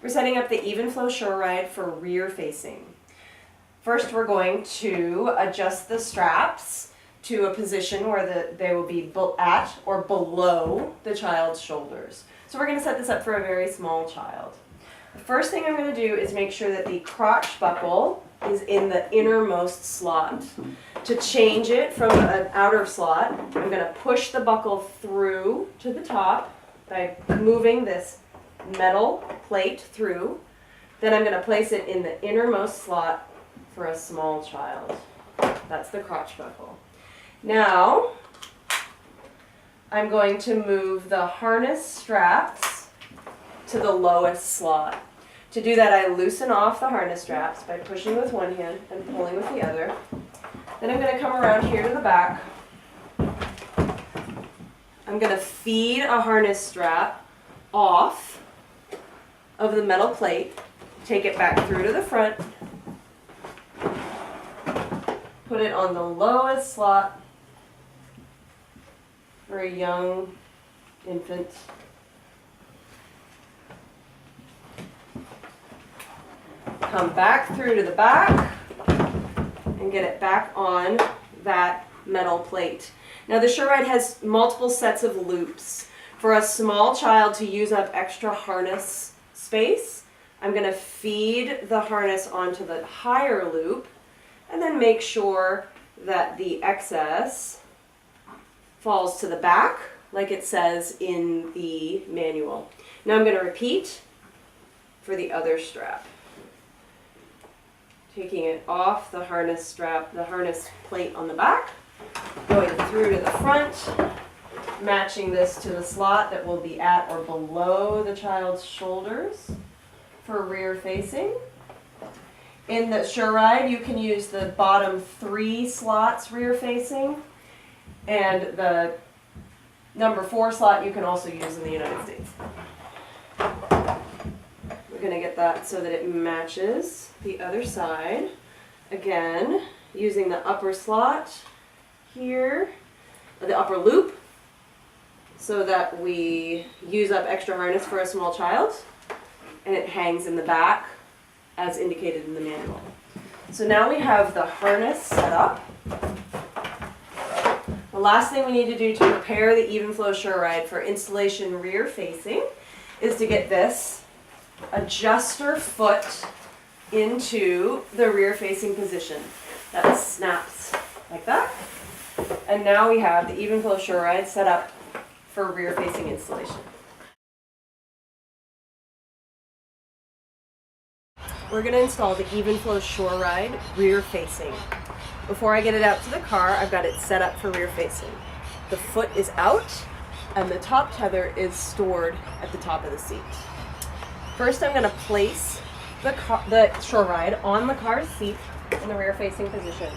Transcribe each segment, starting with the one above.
We're setting up the Evenflo SureRide for rear facing. First, we're going to adjust the straps to a position where they will be at or below the child's shoulders. So we're going to set this up for a very small child. The first thing I'm going to do is make sure that the crotch buckle is in the innermost slot. To change it from an outer slot, I'm going to push the buckle through to the top by moving this metal plate through. Then I'm going to place it in the innermost slot for a small child. That's the crotch buckle. Now, I'm going to move the harness straps to the lowest slot. To do that, I loosen off the harness straps by pushing with one hand and pulling with the other. Then I'm going to come around here to the back. I'm going to feed a harness strap off of the metal plate, take it back through to the front, put it on the lowest slot for a young infant. Come back through to the back and get it back on that metal plate. Now the SureRide has multiple sets of loops. For a small child to use up extra harness space, I'm going to feed the harness onto the higher loop and then make sure that the excess falls to the back like it says in the manual. Now I'm going to repeat for the other strap. Taking it off the harness strap, the harness plate on the back, going through to the front, matching this to the slot that will be at or below the child's shoulders for rear facing. In the SureRide, you can use the bottom 3 slots rear facing, and the number 4 slot you can also use in the United States. We're going to get that so that it matches the other side. Again, using the upper slot here, the upper loop, so that we use up extra harness for a small child, and it hangs in the back as indicated in the manual. So now we have the harness set up. The last thing we need to do to prepare the Evenflo SureRide for installation rear facing is to get this adjuster foot into the rear facing position. That snaps like that. And now we have the Evenflo SureRide set up for rear facing installation. We're going to install the Evenflo SureRide rear facing. Before I get it out to the car, I've got it set up for rear facing. The foot is out and the top tether is stored at the top of the seat. First, I'm going to place the SureRide on the car's seat in the rear facing position.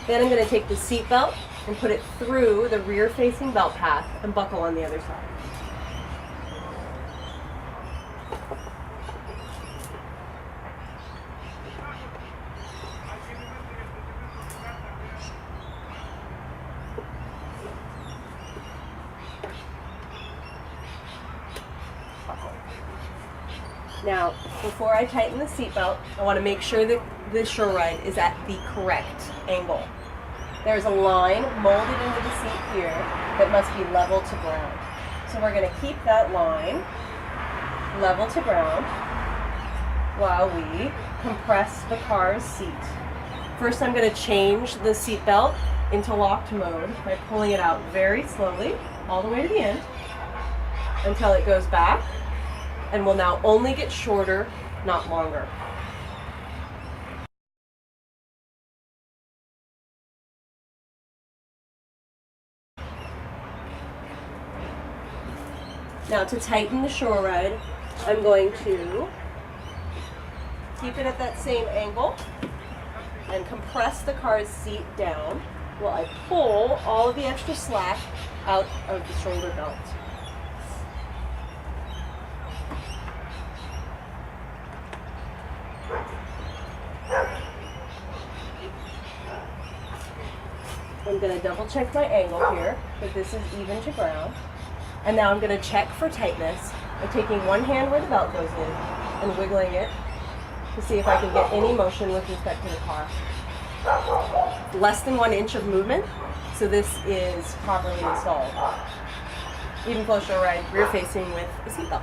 Then I'm going to take the seat belt and put it through the rear facing belt path and buckle on the other side. Now, before I tighten the seatbelt, I want to make sure that the SureRide is at the correct angle. There's a line molded into the seat here that must be level to ground. So we're going to keep that line level to ground while we compress the car's seat. First, I'm going to change the seatbelt into locked mode by pulling it out very slowly all the way to the end until it goes back, and will now only get shorter, not longer. Now to tighten the SureRide, I'm going to keep it at that same angle and compress the car's seat down while I pull all of the extra slack out of the shoulder belt. I'm going to double check my angle here, that this is even to ground. And now I'm going to check for tightness by taking one hand where the belt goes in and wiggling it to see if I can get any motion with respect to the car. Less than 1 inch of movement, so this is properly installed. Evenflo SureRide rear facing with a seatbelt.